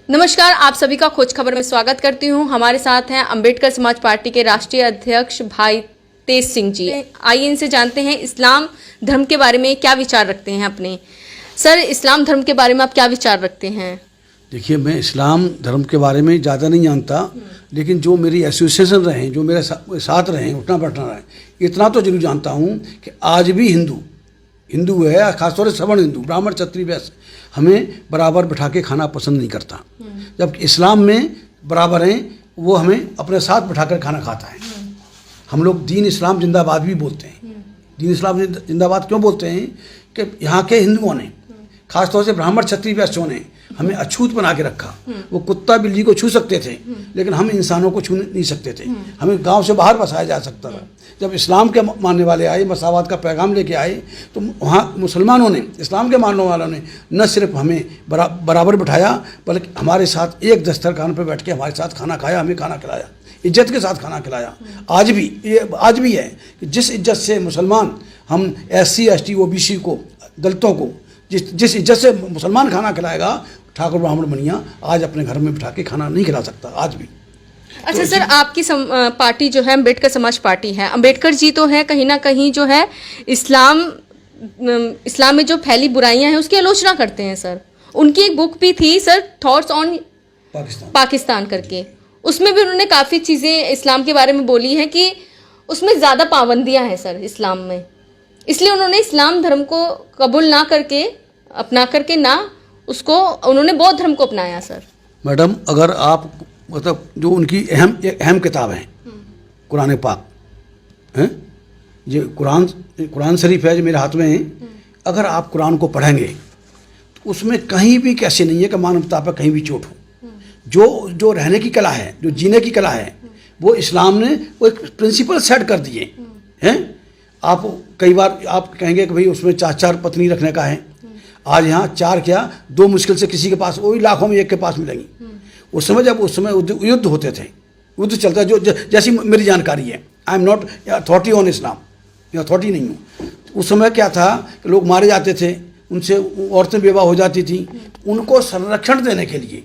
नमस्कार, आप सभी का खोज खबर में स्वागत करती हूं। हमारे साथ हैं अंबेडकर समाज पार्टी के राष्ट्रीय अध्यक्ष भाई तेज सिंह जी। आइए इनसे जानते हैं इस्लाम धर्म के बारे में क्या विचार रखते हैं अपने। सर, इस्लाम धर्म के बारे में आप क्या विचार रखते हैं? देखिए, मैं इस्लाम धर्म के बारे में ज़्यादा नहीं जानता, लेकिन जो मेरी एसोसिएशन रहे, जो मेरे साथ रहे, उठना बैठना रहे, इतना तो जरूर जानता हूँ कि आज भी हिंदू है, खासतौर से सवर्ण हिंदू, ब्राह्मण क्षत्रिय वैश्य, हमें बराबर बिठा के खाना पसंद नहीं करता। जबकि इस्लाम में बराबर हैं, वो हमें अपने साथ बिठाकर खाना खाता है। हम लोग दीन इस्लाम जिंदाबाद भी बोलते हैं। दीन इस्लाम जिंदाबाद क्यों बोलते हैं कि यहाँ के हिंदुओं ने, खासतौर से ब्राह्मण क्षत्रिय वैश्यों ने हमें अछूत बना के रखा। वो कुत्ता बिल्ली को छू सकते थे, लेकिन हम इंसानों को छू नहीं सकते थे। हमें गांव से बाहर बसाया जा सकता था। जब इस्लाम के मानने वाले आए, मसावत का पैगाम लेके आए, तो वहाँ मुसलमानों ने, इस्लाम के मानने वालों ने न सिर्फ हमें बराबर बिठाया, बल्कि हमारे साथ एक दस्तरखान पर बैठ के हमारे साथ खाना खाया, हमें खाना खिलाया, इज्जत के साथ खाना खिलाया। आज भी है कि जिस इज्जत से मुसलमान, हम SC ST OBC को, दलितों को जिस इज्जत से मुसलमान खाना खिलाएगा, ठाकुर ब्राह्मण बनिया आज अपने घर में बिठा के खाना नहीं खिला सकता आज भी। अच्छा तो सर, आपकी पार्टी जो है अम्बेडकर समाज पार्टी है। अम्बेडकर जी तो है कहीं ना कहीं जो है इस्लाम में जो फैली बुराइयां हैं उसकी आलोचना करते हैं सर। उनकी एक बुक भी थी सर, थॉट्स ऑन पाकिस्तान करके, उसमें भी उन्होंने काफ़ी चीज़ें इस्लाम के बारे में बोली हैं कि उसमें ज़्यादा पाबंदियां हैं सर इस्लाम में। इसलिए उन्होंने इस्लाम धर्म को कबूल ना करके, अपना करके ना उसको, उन्होंने बौद्ध धर्म को अपनाया सर। मैडम, अगर आप मतलब जो उनकी अहम किताब है कुरान पाक हैं, ये कुरान शरीफ है जो मेरे हाथ में है। अगर आप कुरान को पढ़ेंगे तो उसमें कहीं भी कैसे नहीं है कि मानवता पर कहीं भी चोट हो। जो रहने की कला है, जो जीने की कला है, वो इस्लाम ने वो एक प्रिंसिपल सेट कर दिए हैं। आप कई बार आप कहेंगे कि भाई उसमें 4 पत्नी रखने का है। आज यहाँ 4 क्या 2 मुश्किल से किसी के पास, वही लाखों में एक के पास मिलेंगी। उस समय युद्ध होते थे, युद्ध चलता है। जो जैसी मेरी जानकारी है, I am not authority on Islam, मैं अथॉरिटी नहीं हूँ। उस समय क्या था कि लोग मारे जाते थे, उनसे औरतें बेवा हो जाती थी। उनको संरक्षण देने के लिए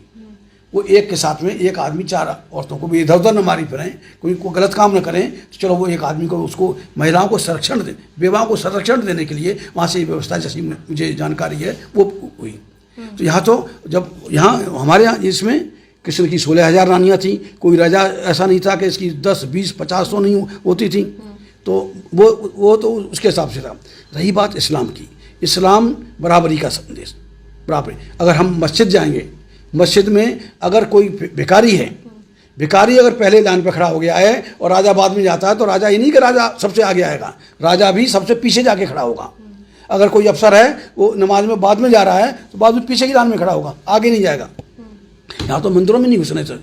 वो एक के साथ में एक आदमी 4 औरतों को भी इधर उधर न मारी फिरें, कोई को गलत काम न करें, तो चलो वो एक आदमी को, उसको महिलाओं को संरक्षण दे, बेवाओं को संरक्षण देने के लिए वहाँ से ये व्यवस्था, जैसी मुझे जानकारी है, वो हुई। तो यहाँ तो जब यहाँ हमारे यहाँ इसमें कृष्ण की 16,000 रानियाँ थीं। कोई राजा ऐसा नहीं था कि इसकी 10, 20, 50 तो नहीं होती थी। तो वो तो उसके हिसाब से था। रही बात इस्लाम की, इस्लाम बराबरी का संदेश, बराबरी। अगर हम मस्जिद जाएंगे, मस्जिद में अगर कोई भिखारी है, भिखारी अगर पहले लाइन पर खड़ा हो गया है और राजा बाद में जाता है, तो राजा ये नहीं कि राजा सबसे आगे आएगा, राजा भी सबसे पीछे जाके खड़ा होगा। अगर कोई अफसर है वो नमाज में बाद में जा रहा है, तो बाद में पीछे की लाइन में खड़ा होगा, आगे नहीं जाएगा। यहाँ तो मंदिरों में नहीं घुसने से।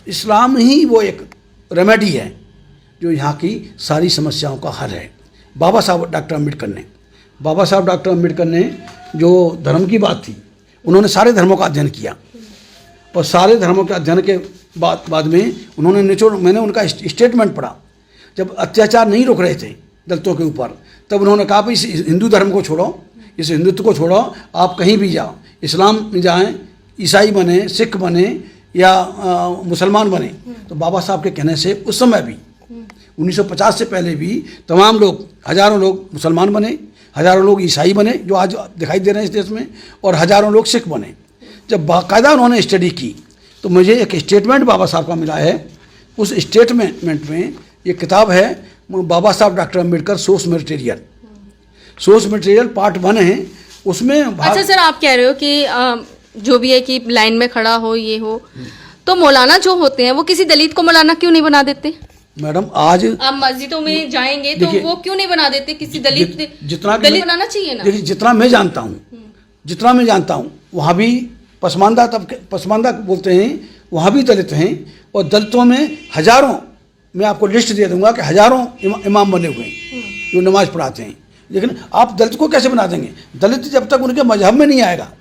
इस्लाम ही वो एक रेमेडी है जो यहाँ की सारी समस्याओं का हल है। बाबा साहब डॉक्टर अम्बेडकर ने जो धर्म की बात थी, उन्होंने सारे धर्मों का अध्ययन किया, और सारे धर्मों के अध्ययन के बाद में उन्होंने मैंने उनका स्टेटमेंट पढ़ा। जब अत्याचार नहीं रोक रहे थे दलितों के ऊपर, तब उन्होंने कहा भाई इस हिंदू धर्म को छोड़ो, इस हिंदुत्व को छोड़ो, आप कहीं भी जाओ, इस्लाम में जाएं, ईसाई बने, सिख बने या मुसलमान बने। तो बाबा साहब के कहने से उस समय भी 1950 से पहले भी तमाम लोग, हज़ारों लोग मुसलमान बने, हज़ारों लोग ईसाई बने जो आज दिखाई दे रहे हैं इस देश में, और हज़ारों लोग सिख बने। जब बाकायदा उन्होंने स्टडी की, तो मुझे एक स्टेटमेंट बाबा साहब का मिला है। उस स्टेटमेंट में ये किताब है, बाबा साहब doctor Ambedkar source material part 1 है उसमें। अच्छा सर, आप कह रहे हो कि जो भी है कि लाइन में खड़ा हो, ये हो, तो मौलाना जो होते हैं वो किसी दलित को मौलाना क्यों नहीं बना देते? मैडम, आज आप मस्जिदों में जाएंगे तो वो क्यों नहीं बना देते किसी दलित? जितना दलित बनाना चाहिए ना। देखिए, जितना मैं जानता हूँ वहाँ भी पसमानदा बोलते हैं, वहाँ भी दलित हैं, और दलितों में हज़ारों, मैं आपको लिस्ट दे दूंगा कि हज़ारों इमाम बने हुए हैं जो नमाज पढ़ाते हैं। लेकिन आप दलित को कैसे बना देंगे? दलित जब तक उनके मजहब में नहीं आएगा,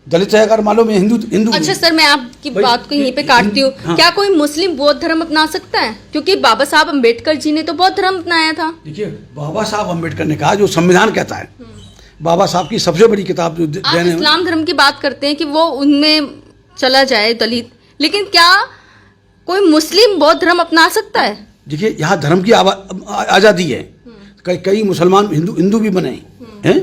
दलित है अगर मालूम है हिंदू। अच्छा सर, मैं आपकी बात को यहीं पे काटती हूँ। हाँ। क्या कोई मुस्लिम बौद्ध धर्म अपना सकता है? क्योंकि बाबा साहब अम्बेडकर जी ने तो बौद्ध धर्म अपनाया था। देखिए, बाबा साहब अम्बेडकर ने कहा, जो संविधान कहता है, बाबा साहब की सबसे बड़ी किताब जो आप देने इस्लाम धर्म की बात करते हैं कि वो उनमें चला जाए दलित, लेकिन क्या कोई मुस्लिम बौद्ध धर्म अपना सकता है? देखिए यहाँ धर्म की आज़ादी है। कई मुसलमान हिंदू भी बने हैं,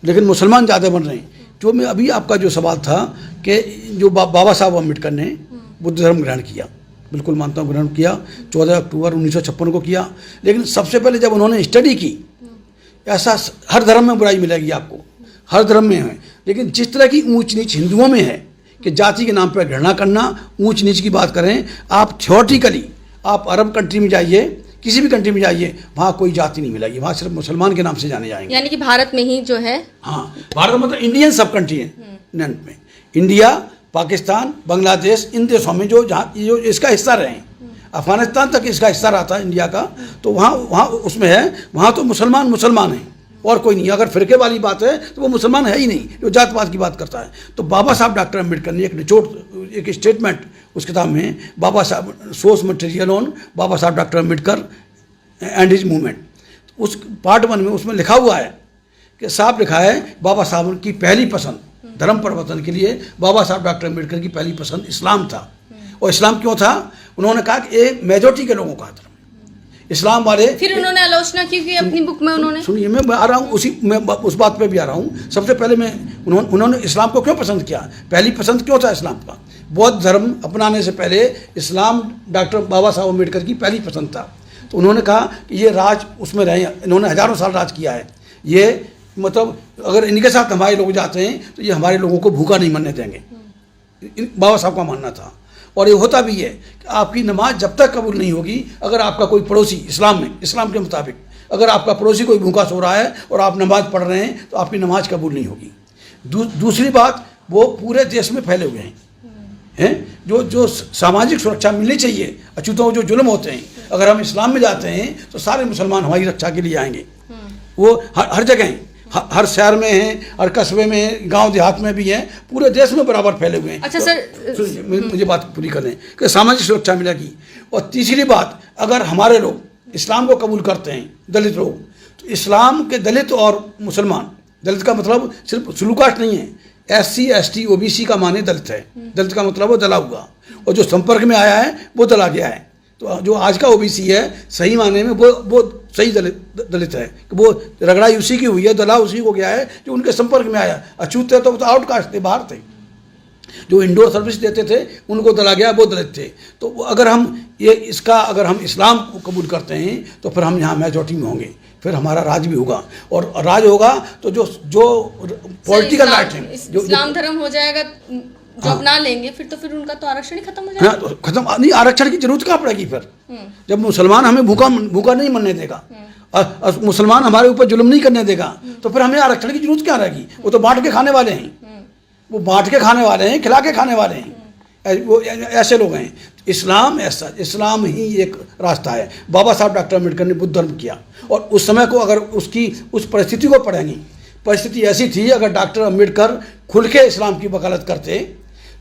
लेकिन मुसलमान ज़्यादा बन रहे हैं। जो मैं अभी आपका जो सवाल था कि जो बाबा साहब अम्बेडकर ने बुद्ध धर्म ग्रहण किया, बिल्कुल मानता हूँ ग्रहण किया, 14 अक्टूबर 1956 को किया। लेकिन सबसे पहले जब उन्होंने स्टडी की, ऐसा हर धर्म में बुराई मिलेगी आपको, हर धर्म में है, लेकिन जिस तरह की ऊंच नीच हिंदुओं में है कि जाति के नाम पर घृणा करना, ऊंच नीच की बात करें, आप थियोरेटिकली आप अरब कंट्री में जाइए, किसी भी कंट्री में जाइए, वहाँ कोई जाति नहीं मिलेगी, वहाँ सिर्फ मुसलमान के नाम से जाने जाएंगे। यानी कि भारत में ही जो है, हाँ, भारत मतलब इंडियन सब कंट्री है में, इंडिया, पाकिस्तान, बांग्लादेश, इन देशों में जो जहाँ जो इसका हिस्सा रहे हैं, अफगानिस्तान तक इसका हिस्सा रहा था इंडिया का, तो वहाँ उसमें है, वहाँ तो मुसलमान हैं और कोई नहीं। अगर फिरके वाली बात है तो वो मुसलमान है ही नहीं, जो जातपात की बात करता है। तो बाबा साहब डॉक्टर अम्बेडकर ने एक स्टेटमेंट उस किताब में, बाबा साहब सोर्स मटेरियल ऑन बाबा साहब doctor Ambedkar and his movement, उस पार्ट 1 में उसमें लिखा हुआ है कि साहब लिखा है बाबा साहब की पहली पसंद धर्म परिवर्तन के लिए, बाबा साहब डॉक्टर अम्बेडकर की पहली पसंद इस्लाम था। और इस्लाम क्यों था? उन्होंने कहा कि ये मेजॉरिटी के लोगों का धर्म, इस्लाम वाले। फिर उन्होंने आलोचना की कि अपनी बुक में उन्होंने, सुनिए मैं आ रहा हूँ मैं उस बात पे भी आ रहा हूँ। सबसे पहले उन्होंने इस्लाम को क्यों पसंद किया, पहली पसंद क्यों था इस्लाम का? बौद्ध धर्म अपनाने से पहले इस्लाम डॉक्टर बाबा साहब अम्बेडकर की पहली पसंद था। तो उन्होंने कहा कि ये राज उसमें रहे, इन्होंने हज़ारों साल राज किया है, ये मतलब अगर इनके साथ हमारे लोग जाते हैं तो ये हमारे लोगों को भूखा नहीं मरने देंगे, बाबा साहब का मानना था। और ये होता भी है कि आपकी नमाज जब तक कबूल नहीं होगी, अगर आपका कोई पड़ोसी इस्लाम के मुताबिक अगर आपका पड़ोसी कोई भूखा सो रहा है और आप नमाज पढ़ रहे हैं तो आपकी नमाज कबूल नहीं होगी। दूसरी बात, वो पूरे देश में फैले हुए हैं जो सामाजिक सुरक्षा मिलनी चाहिए, अछूतों जो जुल्म होते हैं, अगर हम इस्लाम में जाते हैं तो सारे मुसलमान हमारी रक्षा के लिए आएंगे। वो हर जगह हैं, हर शहर में हैं, हर कस्बे में हैं, गांव देहात में भी हैं, पूरे देश में बराबर फैले हुए हैं। अच्छा सर, मुझे बात पूरी कर लें कि सामाजिक सुरक्षा मिलेगी। और तीसरी बात, अगर हमारे लोग इस्लाम को कबूल करते हैं, दलित लोग, तो इस्लाम के दलित और मुसलमान, दलित का मतलब सिर्फ सुलूकात नहीं है, SC ST OBC का माने दलित है, दलित का मतलब वो दला हुआ, और जो संपर्क में आया है वो दला गया है। तो जो आज का OBC है सही माने में वो सही दलित है, कि वो रगड़ाई उसी की हुई है, दला उसी को गया है जो उनके संपर्क में आया। अछूत थे तो वो तो आउटकास्ट थे, बाहर थे, जो इंडोर सर्विस देते थे उनको दला गया, वो दलित थे। तो अगर हम अगर हम इस्लाम को कबूल करते हैं तो फिर हम यहाँ मेजॉरिटी में होंगे, फिर हमारा राज भी होगा, और राज होगा तो जो पॉलिटिकल राइट है, जो इस्लाम धर्म हो जाएगा, जो अपना लेंगे फिर उनका तो आरक्षण ही खत्म हो जाएगा। तो खत्म नहीं, आरक्षण की जरूरत क्या पड़ेगी फिर, जब मुसलमान हमें भूखा नहीं मरने देगा, मुसलमान हमारे ऊपर जुल्म नहीं करने देगा, तो फिर हमें आरक्षण की जरूरत क्या रहेगी? वो तो बांट के खाने वाले हैं, वो बांट के खाने वाले हैं, खिला के खाने वाले हैं, वो ऐसे लोग हैं। इस्लाम ही एक रास्ता है। बाबा साहब डॉक्टर अम्बेडकर ने बुद्ध धर्म किया, और उस समय को अगर उस परिस्थिति को पढ़ेंगे, परिस्थिति ऐसी थी, अगर डॉक्टर अम्बेडकर खुल के इस्लाम की वकालत करते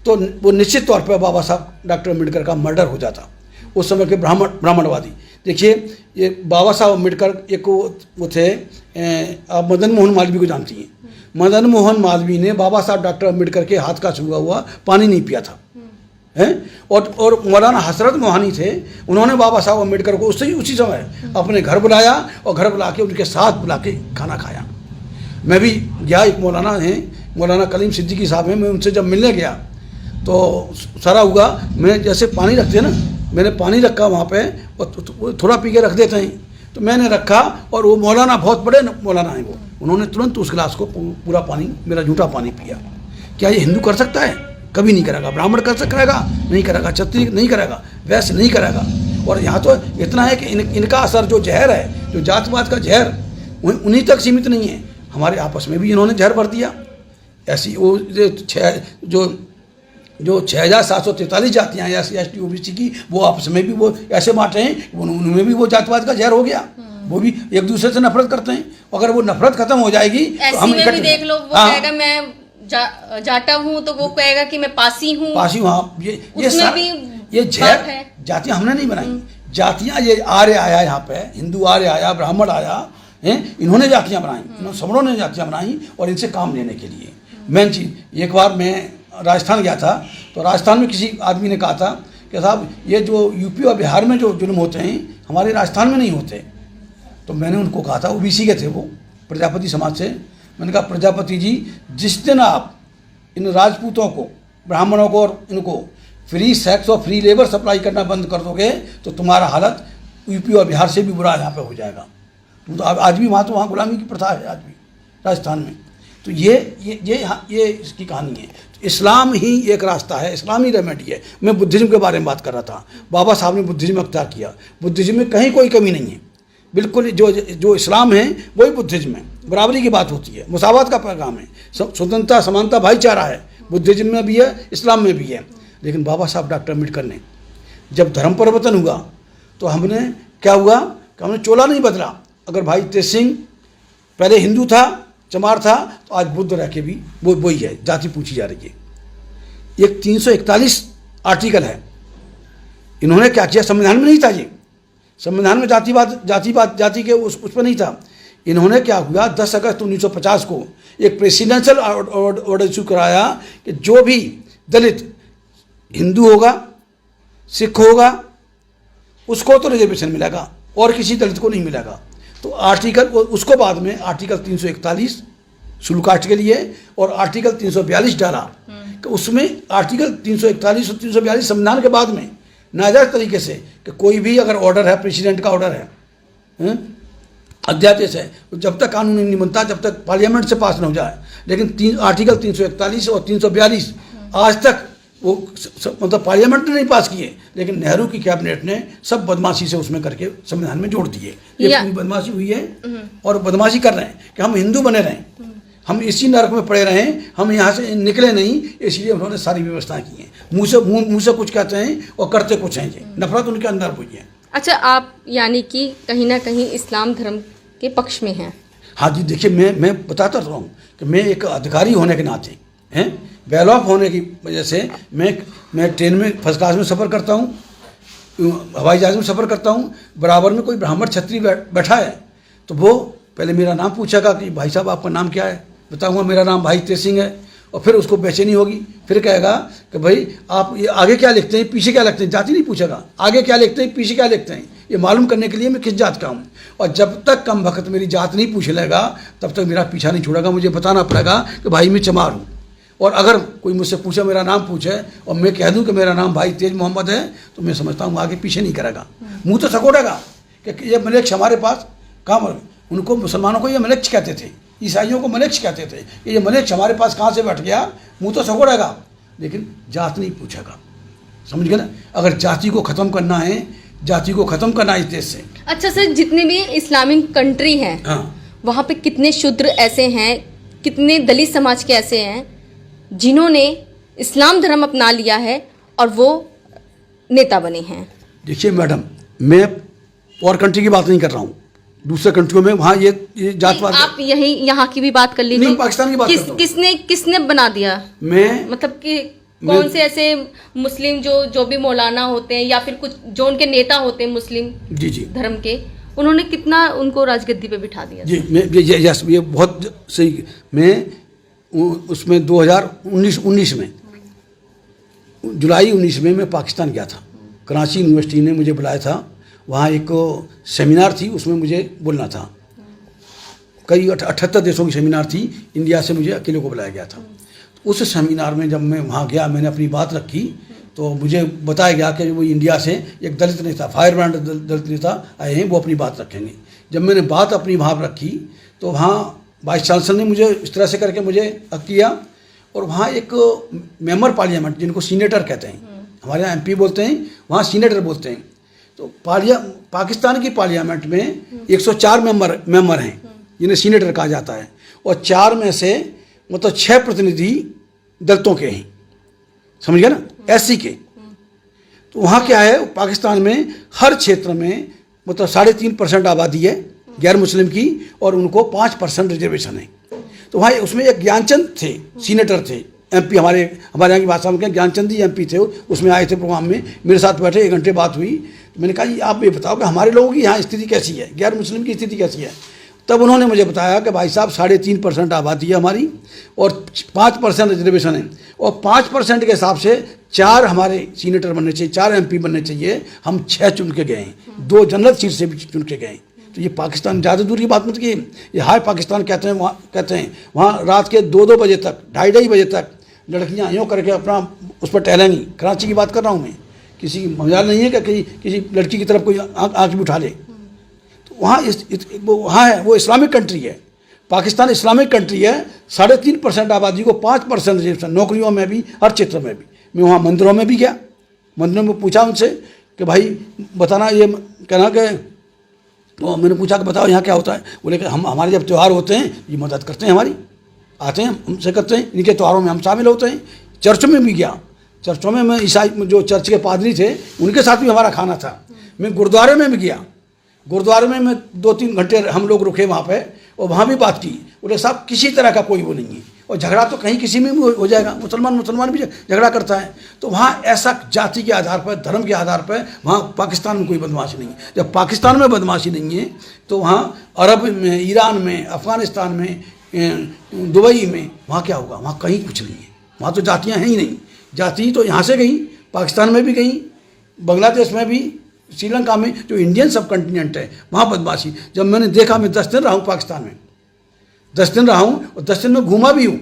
तो वो निश्चित तौर पर बाबा साहब डॉक्टर अम्बेडकर का मर्डर हो जाता। उस समय के ब्राह्मणवादी, देखिए ये बाबा साहब अम्बेडकर एक वो थे, आप मदन मोहन मालवीय को जानती हैं, मदन मोहन मालवीय ने बाबा साहब डॉक्टर अम्बेडकर के हाथ का छुआ हुआ पानी नहीं पिया था, हैं? और मौलाना हसरत मोहानी थे, उन्होंने बाबा साहब अम्बेडकर को उसी समय अपने घर बुलाया, और घर बुला के उनके साथ बुला के खाना खाया। मैं भी गया, एक मौलाना हैं, मौलाना कलीम सिद्दीकी साहब हैं, मैं उनसे जब मिलने गया तो सारा हुआ, मैं जैसे पानी रखते हैं ना, मैंने पानी रखा वहाँ पे, और थोड़ा पी के रख देते हैं, तो मैंने रखा, और वो मौलाना बहुत बड़े मौलाना हैं, वो उन्होंने तुरंत उस गिलास को पूरा पानी, मेरा झूठा पानी पिया। क्या ये हिंदू कर सकता है? कभी नहीं करेगा। ब्राह्मण करेगा? नहीं करेगा। क्षत्रिय नहीं करेगा, वैश्य नहीं करेगा। और यहाँ तो इतना है कि इनका असर जो जहर है, जो जातवाद का जहर, उन्हीं तक सीमित नहीं है, हमारे आपस में भी इन्होंने जहर भर दिया। ऐसी वो जो 6743 जातियाँ हैं SC ST OBC की, वो आपस में भी वो ऐसे बांटे हैं, उनमें भी वो जातवाद का जहर हो गया, वो भी एक दूसरे से नफरत करते हैं। अगर वो नफरत खत्म हो जाएगी तो हम इकट्ठे देख लो, वो कहेगा मैं जाटा हूँ, तो वो कहेगा कि मैं पासी हूँ। हाँ, ये जहर जातियाँ हमने नहीं बनाई, जातियाँ ये आर्य आया, यहाँ पे हिंदू आर्य आया, ब्राह्मण आया, हैं, इन्होंने जातियाँ बनाई, इन्होंने सवर्णों ने जातियाँ बनाई और इनसे काम लेने के लिए। मेन चीज़, एक बार मैं राजस्थान गया था, तो राजस्थान में किसी आदमी ने कहा था कि साहब ये जो यूपी और बिहार में जो जुल्म होते हैं हमारे राजस्थान में नहीं होते। तो मैंने उनको कहा था, ओबीसी के थे वो, प्रजापति समाज से, मैंने कहा प्रजापति जी, जिस दिन आप इन राजपूतों को, ब्राह्मणों को और इनको फ्री सेक्स और फ्री लेबर सप्लाई करना बंद कर दोगे तो तुम्हारा हालत यूपी और बिहार से भी बुरा यहाँ पे हो जाएगा। तो आज भी वहाँ गुलामी की प्रथा है, आज भी राजस्थान में। तो ये इसकी कहानी है। तो इस्लाम ही एक रास्ता है, इस्लाम ही रेमेडी है। मैं बुद्धिज़्म के बारे में बात कर रहा था, बाबा साहब ने बुद्धिज़्म अख्तियार किया। बुद्धिज़्म में कहीं कोई कमी नहीं है, बिल्कुल जो इस्लाम है वही बुद्धिज़्म है। बराबरी की बात होती है, मुसावात का पैगाम है, स्वतंत्रता, समानता, भाईचारा है। बुद्धिज़्म में भी है, इस्लाम में भी है। लेकिन बाबा साहब डॉक्टर अम्बेडकर ने जब धर्म परिवर्तन हुआ तो हमने क्या हुआ कि हमने चोला नहीं बदला। अगर भाई तेज सिंह पहले हिंदू था, चमार था, तो आज बुद्ध रह के भी वही है, जाति पूछी जा रही है। एक 341 आर्टिकल है, इन्होंने क्या किया, संविधान में नहीं था ये, संविधान में जाति के उस पर नहीं था। इन्होंने क्या हुआ, 10 अगस्त 1950 को एक प्रेसिडेंशियल ऑर्डर इशू कराया कि जो भी दलित हिंदू होगा, सिख होगा, उसको तो रिजर्वेशन मिलेगा और किसी दलित को नहीं मिलेगा। तो आर्टिकल, उसको बाद में आर्टिकल 341 शुल्क कास्ट के लिए और आर्टिकल 342 डाला कि उसमें आर्टिकल 341 और 342 संविधान के बाद में नाजायज तरीके से कि कोई भी अगर ऑर्डर है, प्रेसिडेंट का ऑर्डर है, अध्यादेश है, तो जब तक कानून नहीं बनता, जब तक पार्लियामेंट से पास न हो जाए। लेकिन आर्टिकल 341 और 342 आज तक वो मतलब पार्लियामेंट ने नहीं पास किए, लेकिन नेहरू की कैबिनेट ने सब बदमाशी से उसमें करके संविधान में जोड़ दिए। ये पूरी बदमाशी हुई है और बदमाशी कर रहे हैं कि हम हिंदू बने रहें, हम इसी नरक में पड़े रहें, हम यहाँ से निकले नहीं, इसलिए उन्होंने सारी व्यवस्था की है। मुँह से कुछ कहते हैं और करते कुछ हैं, ये नफरत उनके अंदर हुई है। अच्छा, आप यानी कि कहीं ना कहीं इस्लाम धर्म के पक्ष में हैं? हाँ जी, देखिए मैं बताता रहा हूँ कि मैं एक अधिकारी होने के नाते हैं, वेल ऑफ होने की वजह से मैं ट्रेन में फर्स्ट क्लास में सफ़र करता हूँ, हवाई जहाज़ में सफ़र करता हूँ। बराबर में कोई ब्राह्मण क्षत्रिय बैठा है तो वो पहले मेरा नाम पूछेगा कि भाई साहब आपका नाम क्या है, बताऊँगा मेरा नाम भाई तेज सिंह है, और फिर उसको बेचैनी होगी, फिर कहेगा कि भाई आप ये आगे क्या लिखते हैं, पीछे क्या लिखते हैं। जाति नहीं पूछेगा, आगे क्या लिखते हैं, पीछे क्या लिखते हैं, ये मालूम करने के लिए मैं किस जात का हूँ। और जब तक कम वक्त मेरी जात नहीं पूछ लेगा तब तक मेरा पीछा नहीं छोड़ेगा। मुझे बताना पड़ेगा कि भाई मैं चमार हूँ। और अगर कोई मुझसे पूछे, मेरा नाम पूछे और मैं कह दूं कि मेरा नाम भाई तेज मोहम्मद है, तो मैं समझता हूँ आगे पीछे नहीं करेगा, मुंह तो सकोड़ेगा कि ये मलेक्ष हमारे पास कहाँ। उनको मुसलमानों को ये मलेक्ष कहते थे, ईसाइयों को मलेक्ष कहते थे, ये मलेक्ष हमारे पास कहाँ से बैठ गया, मुंह तो सकोड़ेगा लेकिन जात नहीं पूछेगा। समझ गए ना? अगर जाति को ख़त्म करना है, जाति को ख़त्म करना है इस देश से। अच्छा सर, जितने भी इस्लामिक कंट्री हैं, हाँ, वहाँ पे कितने शूद्र ऐसे हैं, कितने दलित समाज के ऐसे हैं जिन्होंने इस्लाम धर्म अपना लिया है और वो नेता बने हैं? देखिए मैडम, मैं और कंट्री की बात नहीं कर रहा हूँ, दूसरे कंट्रियों में वहाँ ये जातवाद। आप यहाँ की भी बात कर लीजिए। नहीं, पाकिस्तान की बात करता हूँ। किसने बना दिया? मैं मतलब कि कौन से ऐसे मुस्लिम जो भी मौलाना होते हैं या फिर कुछ जो उनके नेता होते हैं मुस्लिम जी धर्म के, उन्होंने कितना उनको राजगद्दी पे बिठा दिया? जी, ये बहुत सही। मैं उसमें 2019 में जुलाई 19 में मैं पाकिस्तान गया था। कराची यूनिवर्सिटी ने मुझे बुलाया था, वहाँ एक सेमिनार थी, उसमें मुझे बोलना था। कई 78 देशों की सेमिनार थी, इंडिया से मुझे अकेले को बुलाया गया था। उस सेमिनार में जब मैं वहाँ गया, मैंने अपनी बात रखी तो मुझे बताया गया कि वो इंडिया से एक दलित नेता, फायर ब्रांड दलित नेता आए हैं, वो अपनी बात रखेंगे। जब मैंने बात अपनी वहाँ रखी तो वहाँ वाइस चांसलर ने मुझे इस तरह से करके मुझे हक किया, और वहाँ एक मेंबर पार्लियामेंट, जिनको सीनेटर कहते हैं, हमारे यहाँ MP बोलते हैं, वहाँ सीनेटर बोलते हैं। तो पाकिस्तान की पार्लियामेंट में 104 मेंबर हैं जिन्हें सीनेटर कहा जाता है, और 4 में से मतलब 6 प्रतिनिधि दलितों के हैं। समझ गया ना, SC के। तो वहाँ क्या है, पाकिस्तान में हर क्षेत्र में मतलब 3.5% आबादी है गैर मुस्लिम की, और उनको 5% रिजर्वेशन है। तो वहाँ उसमें एक ज्ञानचंद थे, सीनेटर थे, MP हमारे यहाँ की भाषा में ज्ञानचंद ही MP थे, उसमें आए थे प्रोग्राम में, मेरे साथ बैठे, 1 घंटे बात हुई। तो मैंने कहा जी आप ये बताओ कि हमारे लोगों की यहाँ स्थिति कैसी है, गैर मुस्लिम की स्थिति कैसी है। तब उन्होंने मुझे बताया कि भाई साहब 3.5% आबादी है हमारी और 5% रिजर्वेशन है, और 5% के हिसाब से 4 हमारे सीनेटर बनने चाहिए, 4 MP बनने चाहिए। हम 6 चुन के गए हैं, 2 जनरल सीट से भी चुन के गए। तो ये पाकिस्तान, ज़्यादा दूर की बात मत कीजिए, ये हाई पाकिस्तान कहते हैं। वहाँ रात के 2-2 बजे तक, 2:30 बजे तक लड़कियाँ यूँ करके अपना उस पर टहलेंगी। कराची की बात कर रहा हूँ मैं, किसी की मजाल नहीं है कि किसी लड़की की तरफ कोई आँख भी उठा ले। तो वहाँ वहाँ है, वो इस्लामिक कंट्री है, पाकिस्तान इस्लामिक कंट्री है। 3.5% आबादी को 5% रिजर्वेशन, नौकरियों में भी, हर क्षेत्र में भी। मैं वहाँ मंदिरों में भी गया, मंदिरों में पूछा उनसे कि भाई बताना, ये कहना कि तो मैंने पूछा कि बताओ यहाँ क्या होता है। बोले कि हमारे जब त्यौहार होते हैं ये मदद करते हैं, हमारी आते हैं, हमसे करते हैं, इनके त्यौहारों में हम शामिल होते हैं। चर्च में भी गया, चर्चों में मैं ईसाई जो चर्च के पादरी थे उनके साथ भी हमारा खाना था। मैं गुरुद्वारे में भी गया, गुरुद्वारे में मैं 2-3 घंटे हम लोग रुके वहाँ पे, और वहाँ भी बात की। बोले साहब किसी तरह का कोई वो नहीं है, और झगड़ा तो कहीं किसी में भी हो जाएगा, मुसलमान भी झगड़ा करता है। तो वहाँ ऐसा जाति के आधार पर, धर्म के आधार पर वहाँ पाकिस्तान में कोई बदमाशी नहीं है। जब पाकिस्तान में बदमाशी नहीं है तो वहाँ अरब में, ईरान में, अफ़गानिस्तान में, दुबई में वहाँ क्या होगा? वहाँ कहीं कुछ नहीं है, वहाँ तो जातियाँ हैं ही नहीं। जाति तो यहाँ से गई, पाकिस्तान में भी गई, बांग्लादेश में भी, श्रीलंका में, जो इंडियन सब कंटिनेंट है वहाँ बदमाशी। जब मैंने देखा, मैं 10 दिन रहा हूँ पाकिस्तान में, 10 दिन रहा हूँ और 10 दिन में घूमा भी हूँ,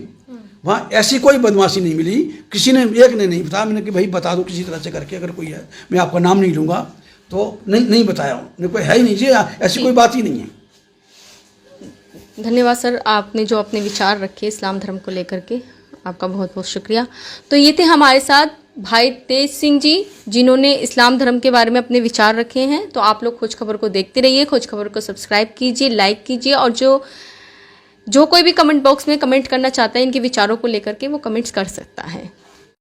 वहाँ ऐसी कोई बदमाशी नहीं मिली। किसी ने, एक ने नहीं बताया। मैंने कि भाई बता दो किसी तरह से करके, अगर कोई है, मैं आपका नाम नहीं लूँगा, तो नहीं बताया हूँ, कोई है ही नहीं जी, ऐसी कोई बात ही नहीं है। धन्यवाद सर, आपने जो अपने विचार रखे इस्लाम धर्म को लेकर के, आपका बहुत बहुत शुक्रिया। तो ये थे हमारे साथ भाई तेज सिंह जी, जिन्होंने इस्लाम धर्म के बारे में अपने विचार रखे हैं। तो आप लोग खोज खबर को देखते रहिए, खोज खबर को सब्सक्राइब कीजिए, लाइक कीजिए, और जो कोई भी कमेंट बॉक्स में कमेंट करना चाहता है इनके विचारों को लेकर के, वो कमेंट्स कर सकता है।